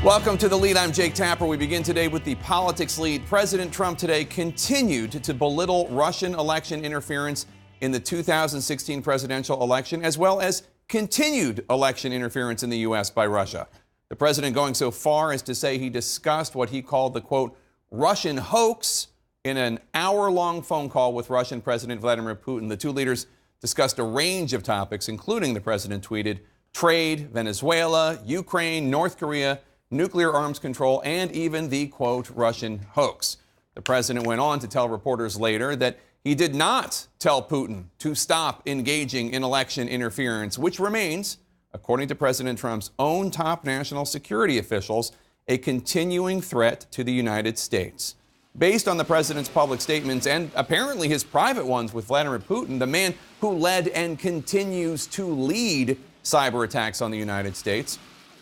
Welcome to The Lead. I'm Jake Tapper. We begin today with the politics lead. President Trump today continued to belittle Russian election interference in the 2016 presidential election, as well as continued election interference in the U.S. by Russia. The president going so far as to say he discussed what he called the, quote, Russian hoax in an hour-long phone call with Russian President Vladimir Putin. The two leaders discussed a range of topics, including, the president tweeted, trade, Venezuela, Ukraine, North Korea, nuclear arms control, and even the, quote, Russian hoax. The president went on to tell reporters later that he did not tell Putin to stop engaging in election interference, which remains, according to President Trump's own top national security officials, a continuing threat to the United States. Based on the president's public statements and apparently his private ones with Vladimir Putin, the man who led and continues to lead cyber attacks on the United States,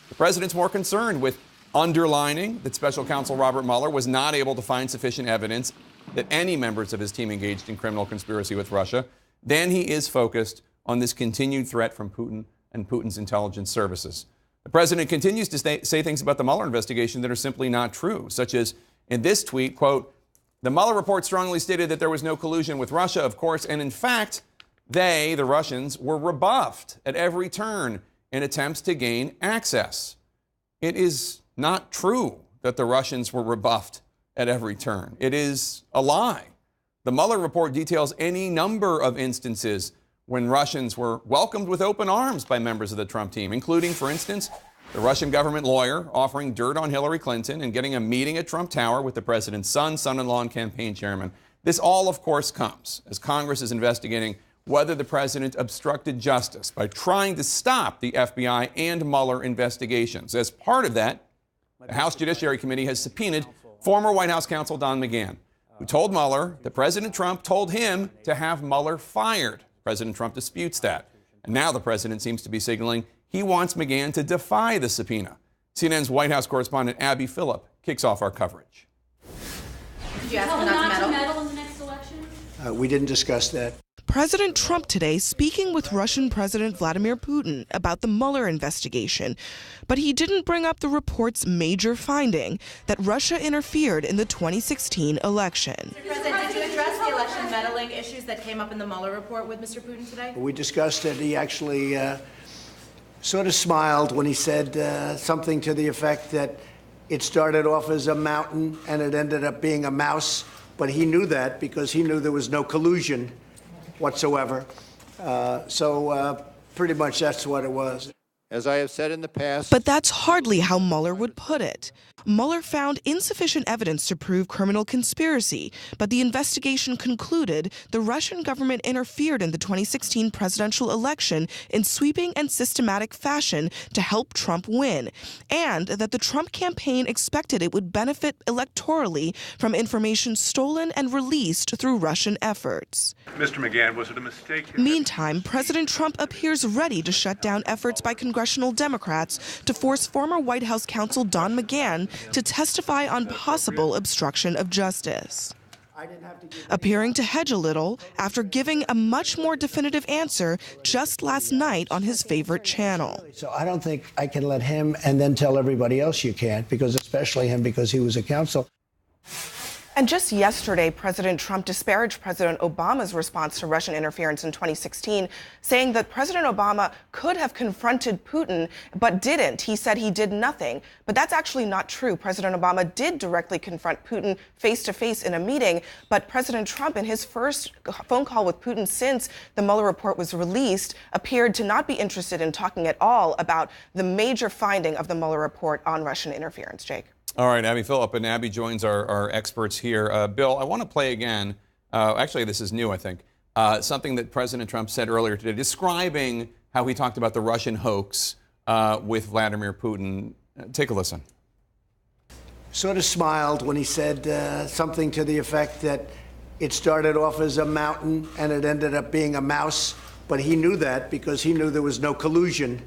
the president's more concerned with underlining that special counsel Robert Mueller was not able to find sufficient evidence that any members of his team engaged in criminal conspiracy with Russia than he is focused on this continued threat from Putin and Putin's intelligence services. The president continues to say things about the Mueller investigation that are simply not true, such as in this tweet, quote, the Mueller report strongly stated that there was no collusion with Russia, of course, and in fact, they, the Russians, were rebuffed at every turn in attempts to gain access. It is not true that the Russians were rebuffed at every turn. It is a lie. The Mueller report details any number of instances when Russians were welcomed with open arms by members of the Trump team, including, for instance, the Russian government lawyer offering dirt on Hillary Clinton and getting a meeting at Trump Tower with the president's son, son-in-law, and campaign chairman. This all, of course, comes as Congress is investigating whether the president obstructed justice by trying to stop the FBI and Mueller investigations. As part of that, the House Judiciary Committee has subpoenaed former White House counsel Don McGahn, who told Mueller that President Trump told him to have Mueller fired. President Trump disputes that. And now the president seems to be signaling he wants McGahn to defy the subpoena. CNN's White House correspondent Abby Phillip kicks off our coverage. Did you ask him not to meddle in the next election? We didn't discuss that. President Trump today speaking with Russian President Vladimir Putin about the Mueller investigation, but he didn't bring up the report's major finding that Russia interfered in the 2016 election. Mr. President, did you address the election meddling issues that came up in the Mueller report with Mr. Putin today? We discussed it. He actually sort of smiled when he said something to the effect that it started off as a mountain and it ended up being a mouse, but he knew that because he knew there was no collusion whatsoever. So pretty much that's what it was. As I have said in the past. But that's hardly how Mueller would put it. Mueller found insufficient evidence to prove criminal conspiracy, but the investigation concluded the Russian government interfered in the 2016 presidential election in sweeping and systematic fashion to help Trump win, and that the Trump campaign expected it would benefit electorally from information stolen and released through Russian efforts. Mr. McGahn, was it a mistake? Meantime, President Trump appears ready to shut down efforts by congressional Democrats to force former White House counsel Don McGahn to testify on possible obstruction of justice, appearing to hedge a little after giving a much more definitive answer just last night on his favorite channel. So I don't think I can let him and then tell everybody else you can't, because especially him, because he was a counsel. And just yesterday, President Trump disparaged President Obama's response to Russian interference in 2016, saying that President Obama could have confronted Putin, but didn't. He said he did nothing. But that's actually not true. President Obama did directly confront Putin face-to-face in a meeting, but President Trump, in his first phone call with Putin since the Mueller report was released, appeared to not be interested in talking at all about the major finding of the Mueller report on Russian interference. Jake. All right, Abby Phillip, and Abby joins our experts here. Bill, I want to play again. Actually, this is new, I think. Something that President Trump said earlier today, describing how he talked about the Russian hoax with Vladimir Putin. Take a listen. Sort of smiled when he said something to the effect that it started off as a mountain and it ended up being a mouse, but he knew that because he knew there was no collusion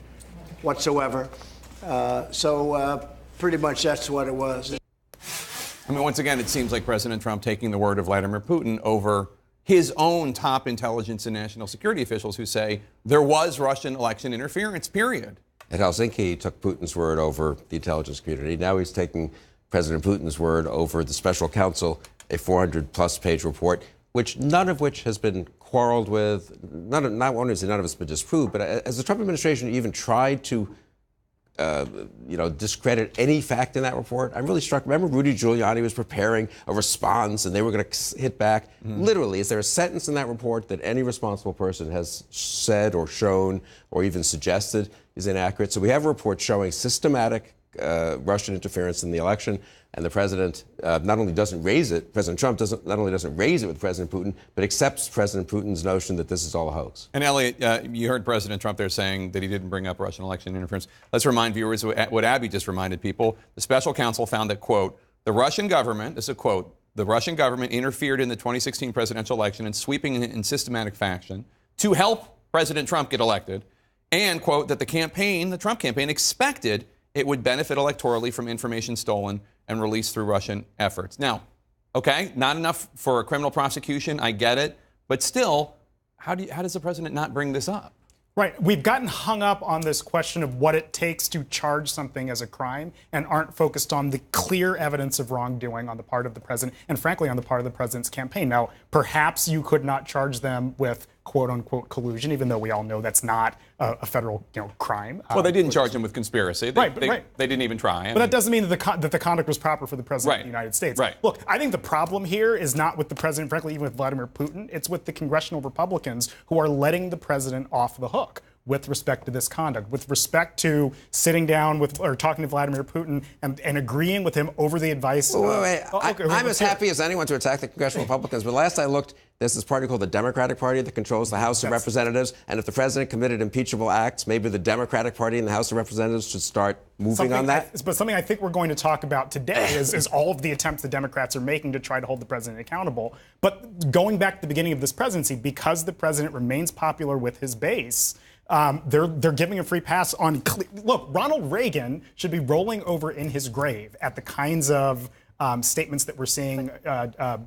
whatsoever. Pretty much that's what it was. I mean, once again, it seems like President Trump taking the word of Vladimir Putin over his own top intelligence and national security officials who say there was Russian election interference, period. at Helsinki, he took Putin's word over the intelligence community. Now he's taking President Putin's word over the special counsel, a 400-plus page report, none of which has been quarreled with. Not only has none of it's been disproved, but has the Trump administration even tried to discredit any fact in that report? I'm really struck. Remember, Rudy Giuliani was preparing a response, and they were going to hit back. Literally, is there a sentence in that report that any responsible person has said or shown or even suggested is inaccurate? So we have a report showing systematic Russian interference in the election, and the president not only doesn't raise it, President Trump not only doesn't raise it with President Putin, but accepts President Putin's notion that this is all a hoax. And Elliot, you heard President Trump there saying that he didn't bring up Russian election interference. Let's remind viewers what Abby just reminded people. The special counsel found that, quote, the Russian government, this is a quote, the Russian government interfered in the 2016 presidential election in sweeping and systematic fashion to help President Trump get elected, and, quote, that the Trump campaign, expected it would benefit electorally from information stolen and released through Russian efforts. Now, okay, not enough for a criminal prosecution, I get it, but still, how does the president not bring this up? Right. We've gotten hung up on this question of what it takes to charge something as a crime and aren't focused on the clear evidence of wrongdoing on the part of the president and, frankly, on the part of the president's campaign. Now, perhaps you could not charge them with quote-unquote collusion, even though we all know that's not a federal crime. Well, they didn't charge him with conspiracy. They didn't even try. But that doesn't mean that the conduct was proper for the president of the United States. Right. Look, I think the problem here is not with the president, frankly, even with Vladimir Putin. It's with the congressional Republicans who are letting the president off the hook with respect to this conduct, with respect to sitting down with or talking to Vladimir Putin and agreeing with him over the advice. I'm as happy as anyone to attack the congressional Republicans, but last I looked, there's this party called the Democratic Party that controls the House of Representatives, and if the president committed impeachable acts, maybe the Democratic Party in the House of Representatives should start moving on that. But something I think we're going to talk about today is all of the attempts the Democrats are making to try to hold the president accountable. But going back to the beginning of this presidency, because the president remains popular with his base, they're giving a free pass on. Look, Ronald Reagan should be rolling over in his grave at the kinds of statements that we're seeing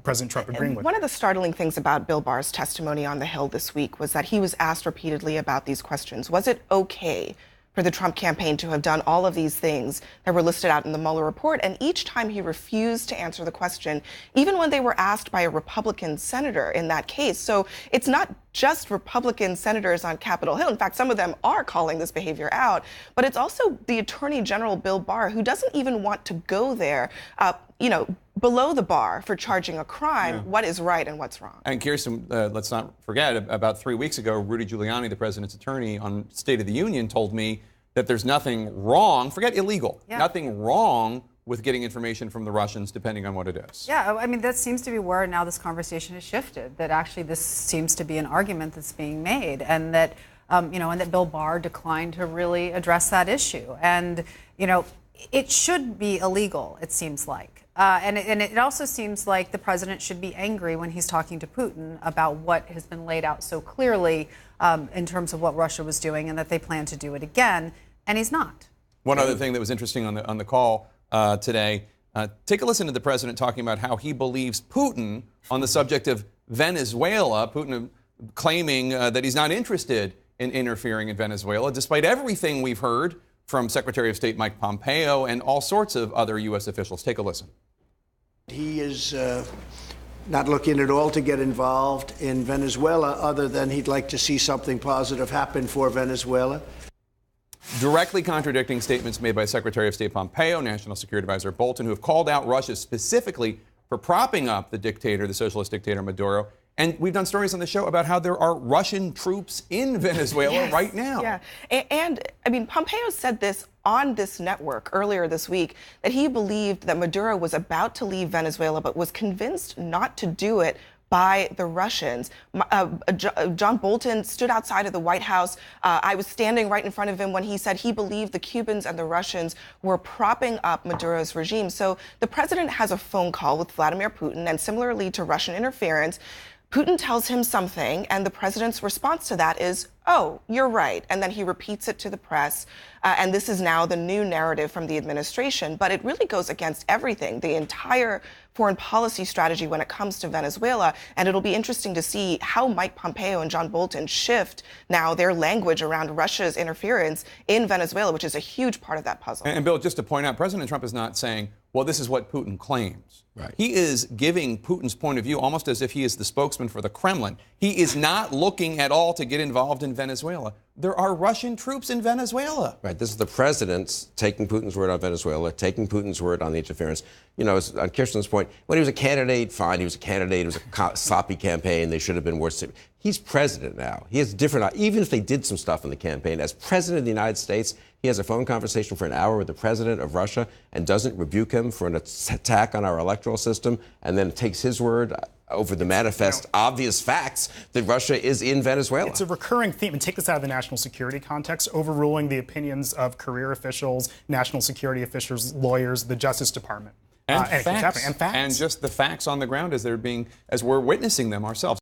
President Trump agreeing with. One of the startling things about Bill Barr's testimony on the Hill this week was that he was asked repeatedly about these questions. Was it okay for the Trump campaign to have done all of these things that were listed out in the Mueller report? And each time he refused to answer the question, even when they were asked by a Republican senator in that case. So it's not just Republican senators on Capitol Hill. In fact, some of them are calling this behavior out. But it's also the Attorney General, Bill Barr, who doesn't even want to go there, below the bar for charging a crime, what is right and what's wrong. And Kirsten, let's not forget, about 3 weeks ago, Rudy Giuliani, the president's attorney, on State of the Union told me that there's nothing wrong, forget illegal, nothing wrong with getting information from the Russians, depending on what it is. Yeah, I mean, that seems to be where now this conversation has shifted, that actually this seems to be an argument that's being made, and that, and that Bill Barr declined to really address that issue. And, it should be illegal, it seems like. And it also seems like the president should be angry when he's talking to Putin about what has been laid out so clearly in terms of what Russia was doing and that they plan to do it again, and he's not. One other thing that was interesting on the call today, take a listen to the president talking about how he believes Putin on the subject of Venezuela, Putin claiming that he's not interested in interfering in Venezuela, despite everything we've heard from Secretary of State Mike Pompeo and all sorts of other U.S. officials. Take a listen. He is not looking at all to get involved in Venezuela, other than he'd like to see something positive happen for Venezuela. Directly contradicting statements made by Secretary of State Pompeo, National Security Advisor Bolton, who have called out Russia specifically for propping up the dictator, the socialist dictator Maduro. And we've done stories on the show about how there are Russian troops in Venezuela right now. Yeah, and I mean, Pompeo said this on this network earlier this week, that he believed that Maduro was about to leave Venezuela, but was convinced not to do it by the Russians. John Bolton stood outside of the White House. I was standing right in front of him when he said he believed the Cubans and the Russians were propping up Maduro's regime. So the president has a phone call with Vladimir Putin, and similarly to Russian interference, Putin tells him something, and the president's response to that is, oh, you're right. And then he repeats it to the press. And this is now the new narrative from the administration. But it really goes against everything, the entire foreign policy strategy when it comes to Venezuela. And it'll be interesting to see how Mike Pompeo and John Bolton shift now their language around Russia's interference in Venezuela, which is a huge part of that puzzle. And Bill, just to point out, President Trump is not saying, well, this is what Putin claims. Right. He is giving Putin's point of view almost as if he is the spokesman for the Kremlin. He is not looking at all to get involved in Venezuela. There are Russian troops in Venezuela. Right. This is the president taking Putin's word on Venezuela, taking Putin's word on the interference. You know, on Kirsten's point, when he was a candidate, fine, he was a candidate. It was a sloppy campaign. They should have been worse. He's president now. He has different, even if they did some stuff in the campaign, as president of the United States, he has a phone conversation for an hour with the president of Russia and doesn't rebuke him for an attack on our electoral system, and then takes his word over the manifest obvious facts that Russia is in Venezuela. It's a recurring theme, and take this out of the national security context, overruling the opinions of career officials, national security officials, lawyers, the Justice Department. And facts. And facts. And just the facts on the ground as we're witnessing them ourselves.